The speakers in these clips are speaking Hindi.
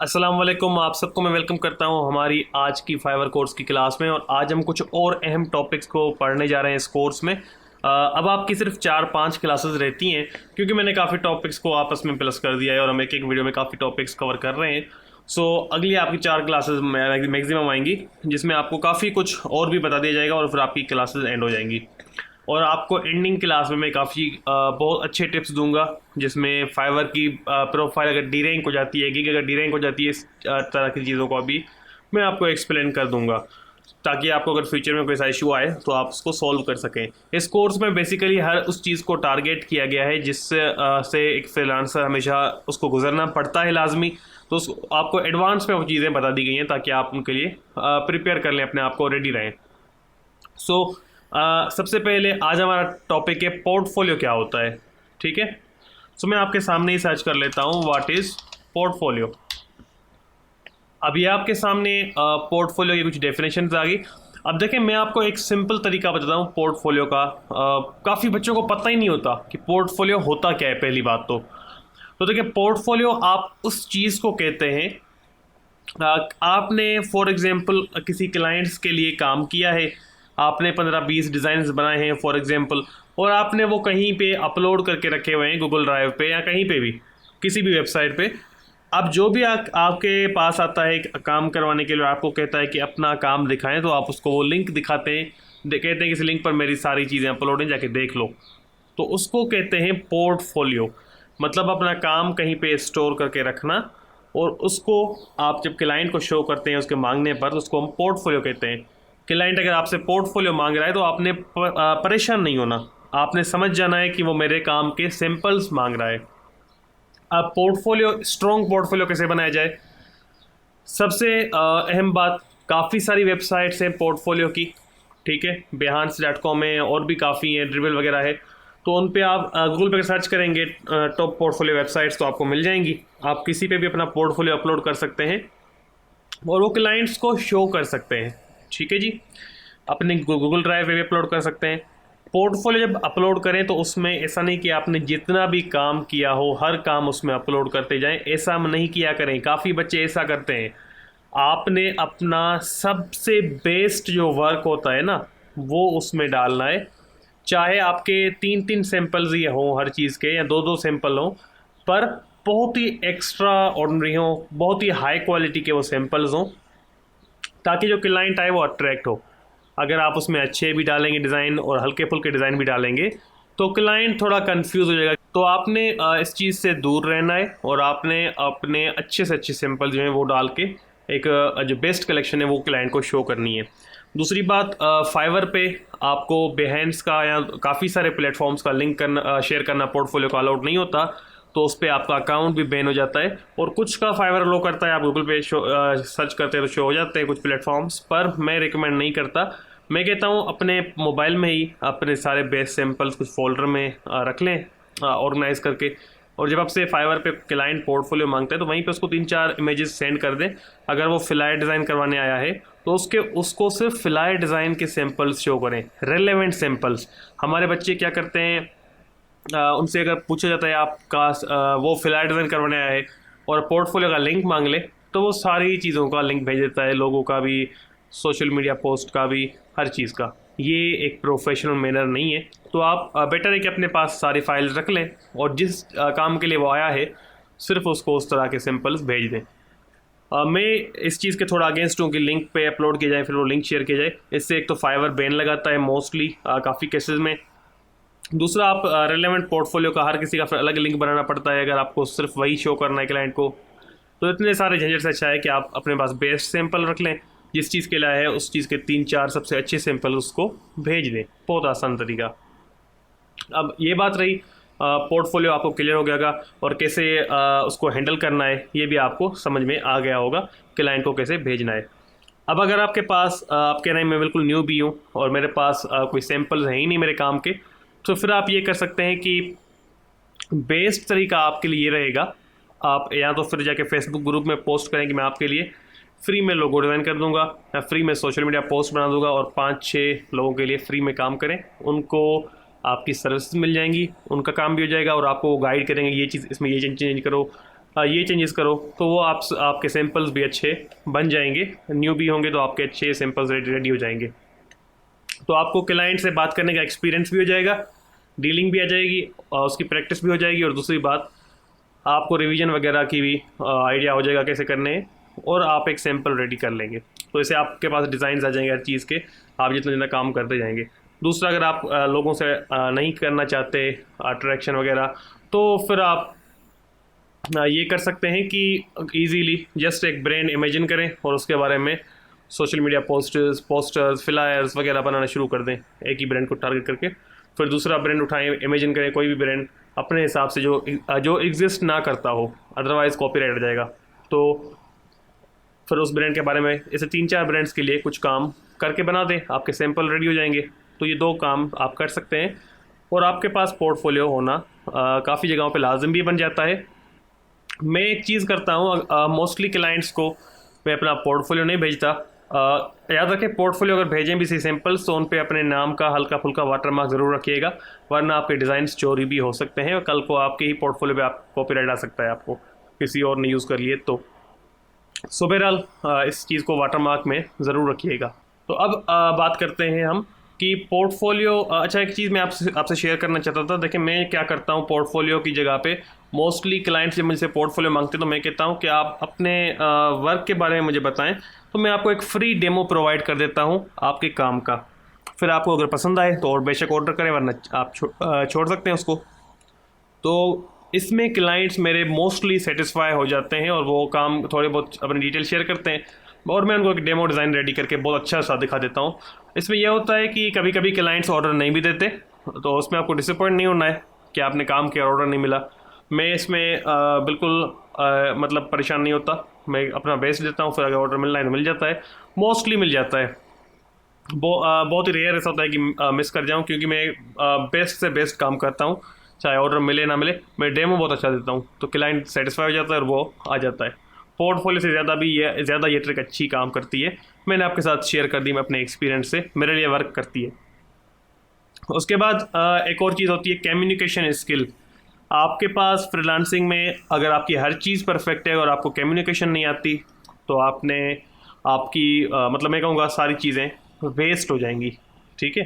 अस्सलाम वालेकुम। आप सबको मैं वेलकम करता हूं हमारी आज की फाइवर कोर्स की क्लास में। और आज हम कुछ और अहम टॉपिक्स को पढ़ने जा रहे हैं इस कोर्स में। अब आपकी सिर्फ 4-5 क्लासेस रहती हैं क्योंकि मैंने काफ़ी टॉपिक्स को आपस में प्लस कर दिया है और हम एक एक वीडियो में काफ़ी टॉपिक्स कवर कर रहे हैं। सो अगली आपकी 4 क्लासेस मैक्सिमम आएंगी जिसमें आपको काफ़ी कुछ और भी बता दिया जाएगा और फिर आपकी क्लासेस एंड हो जाएंगी। और आपको एंडिंग क्लास में मैं काफ़ी बहुत अच्छे टिप्स दूंगा जिसमें फाइवर की प्रोफाइल अगर डी रैंक हो जाती है, गिग अगर डी रैंक हो जाती है, इस तरह की चीज़ों को अभी मैं आपको एक्सप्लेन कर दूंगा ताकि आपको अगर फ्यूचर में कोई सा इशू आए तो आप उसको सॉल्व कर सकें। इस कोर्स में बेसिकली हर उस चीज़ को टारगेट किया गया है जिससे से एक फ्रीलांसर हमेशा उसको गुजरना पड़ता है लाजमी। तो आपको एडवांस में वो चीज़ें बता दी गई हैं ताकि आप उनके लिए प्रिपेयर कर लें, अपने आप को रेडी रहें। सो सबसे पहले आज हमारा टॉपिक है पोर्टफोलियो क्या होता है। ठीक है, सो मैं आपके सामने ही सर्च कर लेता हूँ व्हाट इज़ पोर्टफोलियो। अभी आपके सामने पोर्टफोलियो की कुछ डेफिनेशन आ गई। अब देखें, मैं आपको एक सिंपल तरीका बताता हूँ पोर्टफोलियो का। काफ़ी बच्चों को पता ही नहीं होता कि पोर्टफोलियो होता क्या है। पहली बात तो देखिए, पोर्टफोलियो आप उस चीज़ को कहते हैं, आपने फॉर एग्जांपल किसी क्लाइंट्स के लिए काम किया है, आपने 15-20 डिज़ाइंस बनाए हैं फॉर एग्जांपल, और आपने वो कहीं पे अपलोड करके रखे हुए हैं गूगल ड्राइव पे या कहीं पे भी, किसी भी वेबसाइट पे। अब जो भी आपके पास आता है काम करवाने के लिए, आपको कहता है कि अपना काम दिखाएं, तो आप उसको वो लिंक दिखाते हैं, कहते हैं कि इस लिंक पर मेरी सारी चीज़ें अपलोड हैं, जाके देख लो। तो उसको कहते हैं पोर्टफोलियो। मतलब अपना काम कहीं पे स्टोर करके रखना और उसको आप जब क्लाइंट को शो करते हैं उसके मांगने पर, तो उसको हम पोर्टफोलियो कहते हैं। क्लाइंट अगर आपसे पोर्टफोलियो मांग रहा है तो आपने परेशान नहीं होना, आपने समझ जाना है कि वो मेरे काम के सैंपल्स मांग रहा है। अब पोर्टफोलियो, स्ट्रॉन्ग पोर्टफोलियो कैसे बनाया जाए? सबसे अहम बात, काफ़ी सारी वेबसाइट्स हैं पोर्टफोलियो की। ठीक है, behance.com है और भी काफ़ी हैं, ड्रिबल वगैरह है। तो उन पे आप गूगल पे सर्च करेंगे टॉप पोर्टफोलियो वेबसाइट्स, तो आपको मिल जाएंगी। आप किसी पे भी अपना पोर्टफोलियो अपलोड कर सकते हैं और वो क्लाइंट्स को शो कर सकते हैं। ठीक है जी, अपने गूगल ड्राइव पे भी अपलोड कर सकते हैं। पोर्टफोलियो जब अपलोड करें तो उसमें ऐसा नहीं कि आपने जितना भी काम किया हो हर काम उसमें अपलोड करते जाएं, ऐसा नहीं किया करें। काफ़ी बच्चे ऐसा करते हैं। आपने अपना सबसे बेस्ट जो वर्क होता है ना, वो उसमें डालना है। चाहे आपके 3-3 सैंपल्स ही हों हर चीज़ के, या 2-2 सैंपल हों, पर बहुत ही एक्स्ट्रा ऑर्डनरी हों, बहुत ही हाई क्वालिटी के वो सैंपल्स हों, ताकि जो क्लाइंट आए वो अट्रैक्ट हो। अगर आप उसमें अच्छे भी डालेंगे डिज़ाइन और हल्के फुल्के डिज़ाइन भी डालेंगे तो क्लाइंट थोड़ा कंफ्यूज हो जाएगा। तो आपने इस चीज़ से दूर रहना है और आपने अपने अच्छे से अच्छे सैंपल जो हैं वो डाल के एक जो बेस्ट कलेक्शन है वो क्लाइंट को शो करनी है। दूसरी बात, फाइवर पे आपको behance का या काफ़ी सारे प्लेटफॉर्म्स का लिंक करना, शेयर करना पोर्टफोलियो का अलाउड नहीं होता, तो उस पर आपका अकाउंट भी बैन हो जाता है। और कुछ का फाइवर अलो करता है, आप गूगल पे सर्च करते हैं तो शो हो जाते हैं कुछ प्लेटफॉर्म्स पर। मैं रिकमेंड नहीं करता। मैं कहता हूँ अपने मोबाइल में ही अपने सारे बेस्ट सैंपल्स कुछ फोल्डर में रख लें ऑर्गेनाइज करके, और जब आपसे फाइवर पे क्लाइंट पोर्टफोलियो मांगता है तो वहीं पे उसको 3-4 इमेजेस सेंड कर दें। अगर वो फिलायर डिज़ाइन करवाने आया है तो उसको सिर्फ फिलायर डिज़ाइन के सैंपल्स शो करें, रेलेवेंट सैंपल्स। हमारे बच्चे क्या करते हैं, उनसे अगर पूछा जाता है आपका वो फिलायर डिज़ाइन करवाने आया है और पोर्टफोलियो का लिंक मांग ले, तो वो सारी चीज़ों का लिंक भेज देता है, लोगों का भी, सोशल मीडिया पोस्ट का भी, हर चीज़ का। ये एक प्रोफेशनल मैनर नहीं है। तो आप बेटर है कि अपने पास सारी फाइल्स रख लें और जिस काम के लिए वो आया है सिर्फ उसको उस तरह के सैंपल्स भेज दें। मैं इस चीज़ के थोड़ा अगेंस्ट हूँ कि लिंक पे अपलोड किया जाए फिर वो लिंक शेयर किया जाए। इससे एक तो फाइवर बैन लगाता है मोस्टली काफ़ी केसेस में। दूसरा, आप रेलेवेंट पोर्टफोलियो का हर किसी का फिर अलग लिंक बनाना पड़ता है अगर आपको सिर्फ वही शो करना है क्लाइंट को। तो इतने सारे झंझट से अच्छा है कि आप अपने पास बेस्ट सैंपल रख लें, जिस चीज़ के लिए है उस चीज़ के 3-4 सबसे अच्छे सैंपल उसको भेज दें। बहुत आसान तरीका। अब ये बात रही, पोर्टफोलियो आपको क्लियर हो गया होगा और कैसे उसको हैंडल करना है ये भी आपको समझ में आ गया होगा, क्लाइंट को कैसे भेजना है। अब अगर आपके पास आप कह रहे हैं मैं बिल्कुल न्यू भी हूँ और मेरे पास कोई सैंपल्स हैं ही नहीं मेरे काम के, तो फिर आप ये कर सकते हैं कि बेस्ट तरीका आपके लिए ये रहेगा, आप या तो फिर जाके फेसबुक ग्रुप में पोस्ट करें कि मैं आपके लिए फ्री में लोगो डिज़ाइन कर दूंगा या फ्री में सोशल मीडिया पोस्ट बना दूंगा और 5-6 लोगों के लिए फ्री में काम करें। उनको आपकी सर्विस मिल जाएंगी, उनका काम भी हो जाएगा और आपको वो गाइड करेंगे ये चीज़ इसमें ये चेंज करो, ये चेंजेस करो, तो वो आपके सैम्पल्स भी अच्छे बन जाएंगे। न्यू भी होंगे तो आपके अच्छे सैम्पल्स रेडी हो जाएंगे। तो आपको क्लाइंट से बात करने का एक्सपीरियंस भी हो जाएगा, डीलिंग भी आ जाएगी, और उसकी प्रैक्टिस भी हो जाएगी, और दूसरी बात आपको रिवीजन वगैरह की भी आइडिया हो जाएगा कैसे करने हैं, और आप एक सैम्पल रेडी कर लेंगे। तो इससे आपके पास डिज़ाइन आ जाएंगे हर चीज़ के, आप जितना जितना काम करते जाएंगे। दूसरा, अगर आप लोगों से नहीं करना चाहते अट्रैक्शन वगैरह, तो फिर आप ये कर सकते हैं कि इजीली जस्ट एक ब्रांड इमेजिन करें और उसके बारे में सोशल मीडिया पोस्टर्स फ्लायर्स वगैरह बनाना शुरू कर दें, एक ही ब्रांड को टारगेट करके। फिर दूसरा ब्रांड उठाएं, इमेजिन करें कोई भी ब्रांड अपने हिसाब से जो एग्जिस्ट ना करता हो, अदरवाइज़ कॉपीराइट आ जाएगा। तो फिर उस ब्रांड के बारे में ऐसे 3-4 ब्रांड्स के लिए कुछ काम करके बना दें, आपके सैंपल रेडी हो जाएंगे। तो ये 2 काम आप कर सकते हैं, और आपके पास पोर्टफोलियो होना काफ़ी जगहों पे लाजिम भी बन जाता है। मैं एक चीज़ करता हूँ, मोस्टली क्लाइंट्स को मैं अपना पोर्टफोलियो नहीं भेजता। याद रखें, पोर्टफोलियो अगर भेजें भी सैंपल्स तो उन पे अपने नाम का हल्का फुल्का वाटरमार्क ज़रूर रखिएगा, वरना आपके डिज़ाइन चोरी भी हो सकते हैं, और कल को आपके ही पोर्टफोलियो पे आप कॉपीराइट आ सकता है, आपको किसी और ने यूज़ कर लिए तो। सो बहरहाल इस चीज़ को वाटरमार्क में ज़रूर रखिएगा। तो अब बात करते हैं हम कि पोर्टफोलियो। अच्छा, एक चीज़ मैं आपसे शेयर करना चाहता था। देखिए, मैं क्या करता हूँ पोर्टफोलियो की जगह पे, मोस्टली क्लाइंट्स जब मुझसे पोर्टफोलियो मांगते हैं तो मैं कहता हूँ कि आप अपने वर्क के बारे में मुझे बताएं, तो मैं आपको एक फ्री डेमो प्रोवाइड कर देता हूँ आपके काम का। फिर आपको अगर पसंद आए तो और बेशक ऑर्डर करें, वरना आप छोड़ सकते हैं उसको। तो इसमें क्लाइंट्स मेरे मोस्टली सेटिस्फाई हो जाते हैं, और वो काम थोड़े बहुत अपनी डिटेल शेयर करते हैं, और मैं उनको एक डेमो डिज़ाइन रेडी करके बहुत अच्छा सा दिखा देता हूँ। इसमें यह होता है कि कभी कभी क्लाइंट्स ऑर्डर नहीं भी देते, तो उसमें आपको डिसअपॉइंट नहीं होना है कि आपने काम किया ऑर्डर नहीं मिला। मैं इसमें बिल्कुल मतलब परेशान नहीं होता, मैं अपना बेस्ट देता हूँ, फिर अगर ऑर्डर मिलना है तो मिल जाता है, मोस्टली मिल जाता है। बहुत ही रेयर ऐसा होता है कि मिस कर जाऊँ, क्योंकि मैं बेस्ट से बेस्ट काम करता हूँ, चाहे ऑर्डर मिले ना मिले, मैं डेमो बहुत अच्छा देता हूँ, तो क्लाइंट सेटिस्फाई हो जाता है और वो आ जाता है। पोर्टफोलियो से ज़्यादा ये ट्रिक अच्छी काम करती है, मैंने आपके साथ शेयर कर दी, मैं अपने एक्सपीरियंस से, मेरे लिए वर्क करती है। उसके बाद एक और चीज़ होती है कम्युनिकेशन स्किल। आपके पास फ्रीलांसिंग में अगर आपकी हर चीज़ परफेक्ट है और आपको कम्युनिकेशन नहीं आती, तो आपने आपकी मतलब मैं कहूँगा सारी चीज़ें वेस्ट हो जाएंगी, ठीक है।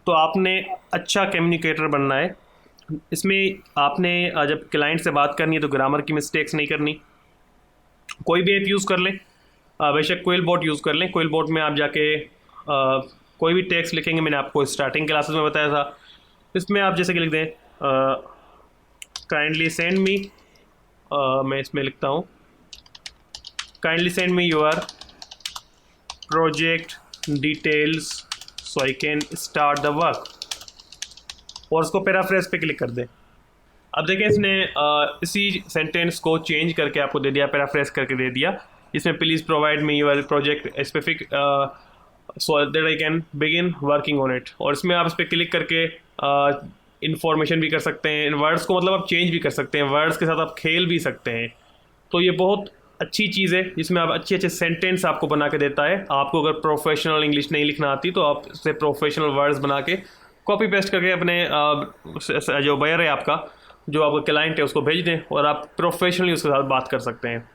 तो आपने अच्छा कम्युनिकेटर बनना है। इसमें आपने जब क्लाइंट से बात करनी है तो ग्रामर की मिस्टेक्स नहीं करनी। कोई भी ऐप यूज़ कर लें, बेशक क्विल बोट यूज़ कर लें। क्विल बोट में आप जाके कोई भी टेक्स्ट लिखेंगे, मैंने आपको स्टार्टिंग क्लासेस में बताया था, इसमें आप जैसे कि लिख दें काइंडली सेंड मी, मैं इसमें लिखता हूँ kindly send me your project details so I can start the work, और उसको पैराफ्रेज पे क्लिक कर दें। अब देखें, इसने इसी सेंटेंस को चेंज करके आपको दे दिया, पैराफ्रेज करके दे दिया। इसमें please provide me your project specific so that I can begin working on it, और इसमें आप इस पर क्लिक करके इंफॉर्मेशन भी कर सकते हैं। इन वर्ड्स को मतलब आप चेंज भी कर सकते हैं, वर्ड्स के साथ आप खेल भी सकते हैं। तो ये बहुत अच्छी चीज़ है, जिसमें आप अच्छे सेंटेंस आपको बना के देता है। आपको अगर प्रोफेशनल इंग्लिश नहीं लिखना आती तो आप इससे प्रोफेशनल वर्ड्स बना के कॉपी पेस्ट करके अपने जो बायर है आपका, जो आपका क्लाइंट है, उसको भेज दें, और आप प्रोफेशनली उसके साथ बात कर सकते हैं।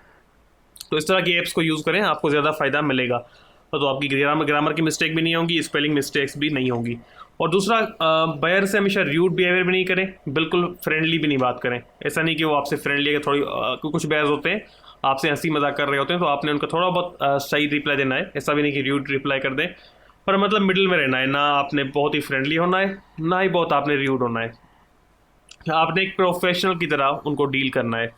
तो इस तरह की ऐप्स को यूज़ करें, आपको ज़्यादा फ़ायदा मिलेगा। तो आपकी ग्रामर की मिस्टेक भी नहीं होंगी, स्पेलिंग मिस्टेक्स भी नहीं होंगी। और दूसरा, बायर से हमेशा रूड बिहेवियर भी नहीं करें, बिल्कुल फ्रेंडली भी नहीं बात करें। ऐसा नहीं कि वो आपसे फ्रेंडली है, थोड़ी कुछ बायर्स होते हैं आपसे हंसी मजाक कर रहे होते हैं, तो आपने उनका थोड़ा बहुत सही रिप्लाई देना है। ऐसा भी नहीं कि रूड रिप्लाई कर दें, पर मतलब मिडिल में रहना है, ना आपने बहुत ही फ्रेंडली होना है, ना ही बहुत आपने रूड होना है। आपने एक प्रोफेशनल की तरह उनको डील करना है।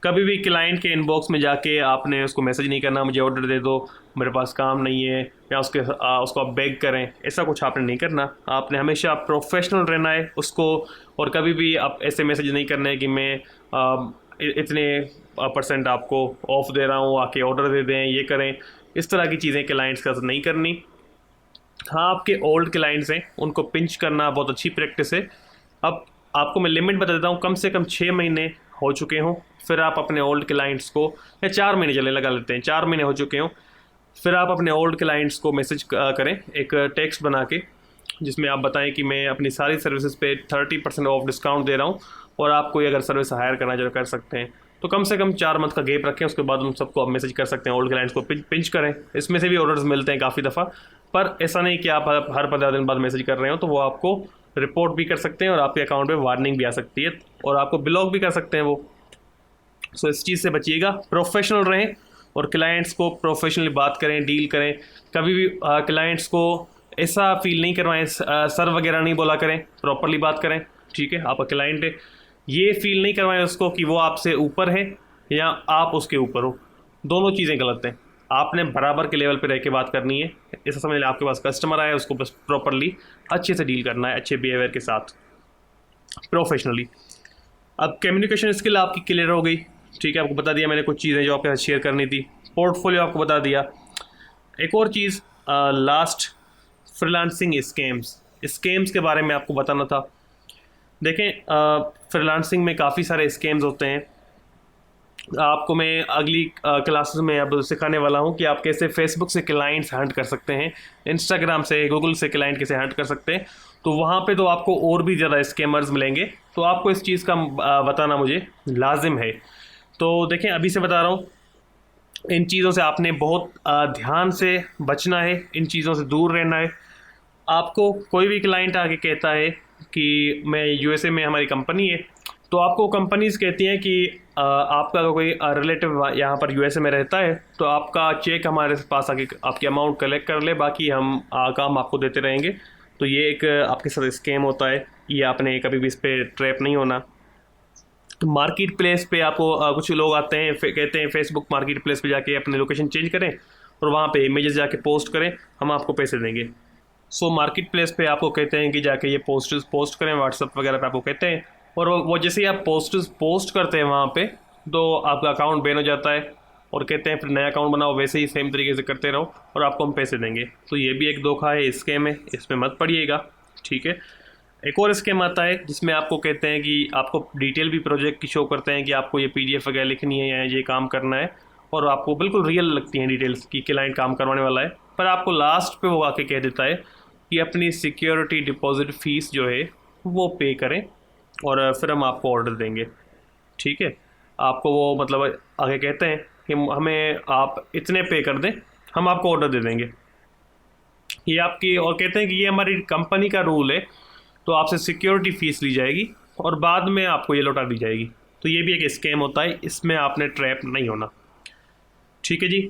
कभी भी क्लाइंट के इनबॉक्स में जाके आपने उसको मैसेज नहीं करना मुझे ऑर्डर दे दो, मेरे पास काम नहीं है, या उसको आप बेग करें, ऐसा कुछ आपने नहीं करना। आपने हमेशा प्रोफेशनल रहना है उसको, और कभी भी आप ऐसे मैसेज नहीं करने हैं कि मैं इतने % आपको ऑफ दे रहा हूँ, आके ऑर्डर दे दें, ये करें। इस तरह की चीज़ें क्लाइंट्स के साथ नहीं करनी। हाँ, आपके ओल्ड क्लाइंट्स हैं, उनको पिंच करना बहुत अच्छी प्रैक्टिस है। अब आपको मैं लिमिट बता देता हूँ, कम से कम 6 महीने हो चुके हों, फिर आप अपने ओल्ड क्लाइंट्स को, या 4 महीने चले लगा लेते हैं, 4 महीने हो चुके हों, फिर आप अपने ओल्ड क्लाइंट्स को मैसेज करें एक टेक्स्ट बना के, जिसमें आप बताएं कि मैं अपनी सारी सर्विसेज पे 30% ऑफ डिस्काउंट दे रहा हूँ, और आप कोई अगर सर्विस हायर करना चाहे कर सकते हैं। तो कम से कम 4 मंथ का गैप रखें, उसके बाद उन सबको आप मैसेज कर सकते हैं, ओल्ड क्लाइंट्स को पिंच करें। इसमें से भी ऑर्डर्स मिलते हैं काफ़ी दफ़ा, पर ऐसा नहीं कि आप हर 15 दिन बाद मैसेज कर रहे हो, तो वो आपको रिपोर्ट भी कर सकते हैं और आपके अकाउंट पे वार्निंग भी आ सकती है और आपको ब्लॉक भी कर सकते हैं वो। सो इस चीज़ से बचिएगा, प्रोफेशनल रहें और क्लाइंट्स को प्रोफेशनली बात करें, डील करें। कभी भी क्लाइंट्स को ऐसा फील नहीं करवाएं, सर वगैरह नहीं बोला करें, प्रॉपरली बात करें, ठीक है। आपका क्लाइंट है, ये फील नहीं करवाएं उसको कि वो आपसे ऊपर है या आप उसके ऊपर हो, दोनों चीज़ें गलत हैं। आपने बराबर के लेवल पे रह के बात करनी है। ऐसा समझ लें आपके पास कस्टमर आया, उसको बस प्रॉपरली अच्छे से डील करना है, अच्छे बिहेवियर के साथ, प्रोफेशनली। अब कम्युनिकेशन स्किल आपकी क्लियर हो गई, ठीक है। आपको बता दिया मैंने कुछ चीज़ें जो आपके साथ शेयर करनी थी, पोर्टफोलियो आपको बता दिया। एक और चीज़, लास्ट, फ्रीलांसिंग स्कैम्स के बारे में आपको बताना था। देखें, फ्रीलांसिंग में काफ़ी सारे स्कैम्स होते हैं। आपको मैं अगली क्लासेस में अब सिखाने वाला हूं कि आप कैसे फेसबुक से क्लाइंट्स हंट कर सकते हैं, इंस्टाग्राम से, गूगल से क्लाइंट कैसे हंट कर सकते हैं। तो वहां पे तो आपको और भी ज़्यादा स्कैमर्स मिलेंगे, तो आपको इस चीज़ का बताना मुझे लाजिम है। तो देखें, अभी से बता रहा हूँ, इन चीज़ों से आपने बहुत ध्यान से बचना है, इन चीज़ों से दूर रहना है। आपको कोई भी क्लाइंट आके कहता है कि मैं यूएसए में हमारी कंपनी है, तो आपको कंपनीज कहती हैं कि आपका कोई रिलेटिव यहाँ पर यूएसए में रहता है, तो आपका चेक हमारे पास आके आपकी अमाउंट कलेक्ट कर ले, बाकी हम काम आपको देते रहेंगे। तो ये एक आपके साथ स्कैम होता है, ये आपने कभी भी इस पर ट्रैप नहीं होना। मार्केट प्लेस पे आपको कुछ लोग आते हैं, कहते हैं फेसबुक मार्केट प्लेस पे जाके अपनी लोकेशन चेंज करें और वहाँ पे इमेजेस जाके पोस्ट करें, हम आपको पैसे देंगे। सो मार्केट प्लेस पे आपको कहते हैं कि जाके ये पोस्ट करें, व्हाट्सअप वगैरह पे आपको कहते हैं, और वो जैसे ही आप पोस्ट करते हैं वहाँ पे, तो आपका अकाउंट बैन हो जाता है और कहते हैं फिर नया अकाउंट बनाओ, वैसे ही सेम तरीके से करते रहो और आपको हम पैसे देंगे। तो ये भी एक धोखा है, स्कैम है, इसमें मत पड़िएगा, ठीक है। एक और स्कैम आता है जिसमें आपको कहते हैं कि आपको डिटेल भी प्रोजेक्ट की शो करते हैं कि आपको ये PDF वगैरह लिखनी है या ये काम करना है, और आपको बिल्कुल रियल लगती हैं डिटेल्स कि क्लाइंट काम करवाने वाला है, पर आपको लास्ट पे वो आके कह देता है कि अपनी सिक्योरिटी डिपॉजिट फ़ीस जो है वो पे करें और फिर हम आपको ऑर्डर देंगे, ठीक है। आपको वो मतलब आगे कहते हैं कि हमें आप इतने पे कर दें, हम आपको ऑर्डर दे देंगे, ये आपकी, और कहते हैं कि ये हमारी कंपनी का रूल है, तो आपसे सिक्योरिटी फ़ीस ली जाएगी और बाद में आपको ये लौटा दी जाएगी। तो ये भी एक स्कैम होता है, इसमें आपने ट्रैप नहीं होना, ठीक है जी।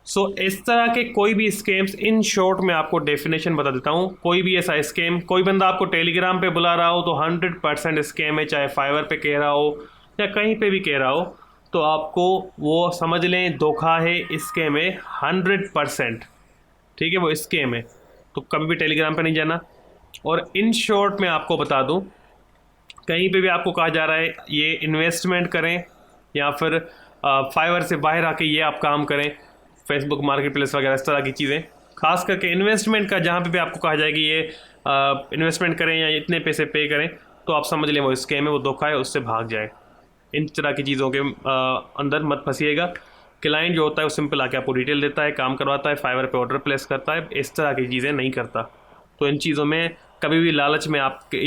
सो इस तरह के कोई भी स्कैम्स, इन शॉर्ट में आपको डेफिनेशन बता देता हूँ। कोई भी ऐसा स्कैम, कोई बंदा आपको टेलीग्राम पे बुला रहा हो तो 100% स्कैम है, चाहे फाइवर पे कह रहा हो या कहीं पे भी कह रहा हो, तो आपको वो समझ लें धोखा है, स्कैम है 100%, ठीक है, वो स्कैम है। तो कभी भी टेलीग्राम पे नहीं जाना। और इन शॉर्ट में आपको बता दूँ, कहीं पे भी आपको कहा जा रहा है ये इन्वेस्टमेंट करें या फिर फाइवर से बाहर आके ये आप काम करें, फेसबुक मार्केट प्लेस वगैरह इस तरह की चीज़ें, खास करके इन्वेस्टमेंट का जहाँ पे भी आपको कहा जाएगी ये इन्वेस्टमेंट करें या इतने पैसे पे करें, तो आप समझ लें वो स्कैम है, वो धोखा है, उससे भाग जाए। इन तरह की चीज़ों के अंदर मत फंसिएगा। क्लाइंट जो होता है वो सिंपल आके आपको डिटेल देता है, काम करवाता है, फाइवर पे ऑर्डर प्लेस करता है, इस तरह की चीज़ें नहीं करता। तो इन चीज़ों में कभी भी लालच में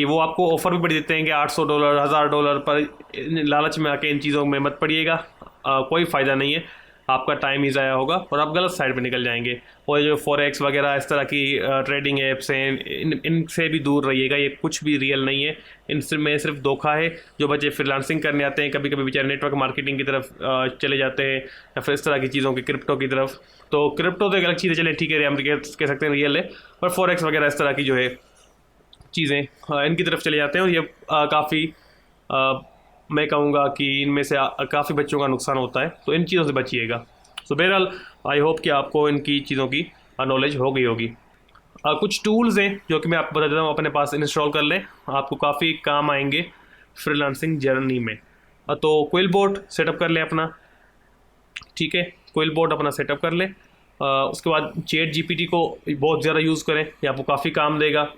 वो आपको ऑफ़र भी बढ़ देते हैं कि $800 $1000 पर, लालच में आके इन चीज़ों में मत पड़िएगा, कोई फ़ायदा नहीं है, आपका टाइम ही ज़ाया होगा और आप गलत साइड पे निकल जाएंगे। और जो फॉरेक्स वगैरह इस तरह की ट्रेडिंग ऐप्स हैं, इनसे भी दूर रहिएगा, ये कुछ भी रियल नहीं है, इनसे में सिर्फ धोखा है। जो बच्चे फ्रीलांसिंग करने आते हैं, कभी कभी बेचारे नेटवर्क मार्केटिंग की तरफ चले जाते हैं या फिर इस तरह की चीज़ों की, क्रिप्टो की तरफ। तो क्रिप्टो तो एक अलग चीज़ है, चले ठीक है, हम कह सकते हैं रियल है, पर फॉरेक्स वगैरह इस तरह की जो है चीज़ें इनकी तरफ चले जाते हैं और ये काफ़ी मैं कहूँगा कि इनमें से काफ़ी बच्चों का नुकसान होता है। तो इन चीज़ों से बचिएगा। सो बहरहाल आई होप कि आपको इनकी चीज़ों की नॉलेज हो गई होगी। कुछ टूल्स हैं जो कि मैं आपको बता देता हूँ, अपने पास इंस्टॉल कर लें, आपको काफ़ी काम आएंगे फ्रीलांसिंग जर्नी में। तो क्विलबोर्ड सेटअप कर लें अपना, ठीक है, क्विलबोर्ड अपना सेटअप कर लें। उसके बाद ChatGPT को बहुत ज़्यादा यूज़ करें, ये आपको काफ़ी काम देगा।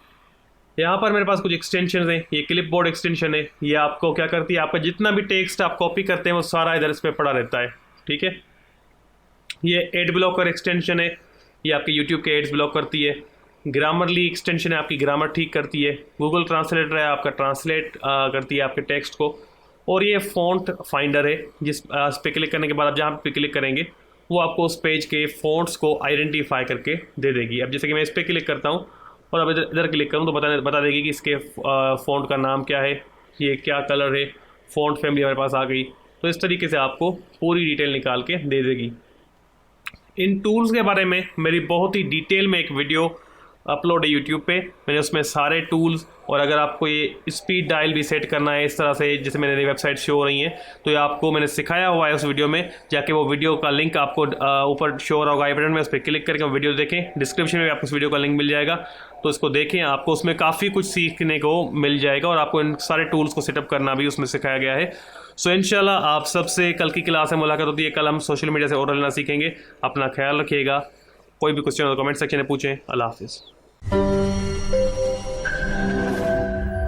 यहाँ पर मेरे पास कुछ एक्सटेंशन हैं, ये क्लिपबोर्ड एक्सटेंशन है, ये आपको क्या करती है, आपका जितना भी टेक्स्ट आप कॉपी करते हैं वो सारा इधर इस पर पड़ा रहता है, ठीक है। ये एड ब्लॉकर एक्सटेंशन है, ये आपके यूट्यूब के एड्स ब्लॉक करती है। ग्रामरली एक्सटेंशन है, आपकी ग्रामर ठीक करती है। गूगल ट्रांसलेटर है, आपका ट्रांसलेट करती है आपके टेक्स्ट को। और ये फ़ॉन्ट फाइंडर है, जिस पे क्लिक करने के बाद आप जहाँ पे क्लिक करेंगे वो आपको उस पेज के फ़ॉन्ट्स को आइडेंटिफाई करके दे देगी। अब जैसे कि मैं इस पर क्लिक करता हूँ और अब इधर क्लिक करूँ तो बता देगी कि इसके फ़ॉन्ट का नाम क्या है, ये क्या कलर है, फ़ॉन्ट फैमिली हमारे पास आ गई। तो इस तरीके से आपको पूरी डिटेल निकाल के दे देगी। इन टूल्स के बारे में मेरी बहुत ही डिटेल में एक वीडियो अपलोड है यूट्यूब पे, मैंने उसमें सारे टूल्स, और अगर आपको ये स्पीड डायल भी सेट करना है इस तरह से जैसे मेरे वेबसाइट शो हो रही हैं, तो ये आपको मैंने सिखाया हुआ है उस वीडियो में। जाके वो वीडियो का लिंक आपको ऊपर शो हो रहा होगा आई बटन में, उस पर क्लिक करके वीडियो देखें। डिस्क्रिप्शन में आपको उस वीडियो का लिंक मिल जाएगा, तो इसको देखें, आपको उसमें काफ़ी कुछ सीखने को मिल जाएगा और आपको इन सारे टूल्स को सेटअप करना भी उसमें सिखाया गया है। सो इंशाल्लाह आप सबसे कल की क्लास में मुलाकात होती है। कल हम सोशल मीडिया से ऑर्डर लेना सीखेंगे। अपना ख्याल रखिएगा। कोई भी क्वेश्चन हो तो कमेंट सेक्शन में पूछें। अल्लाह हाफिज़।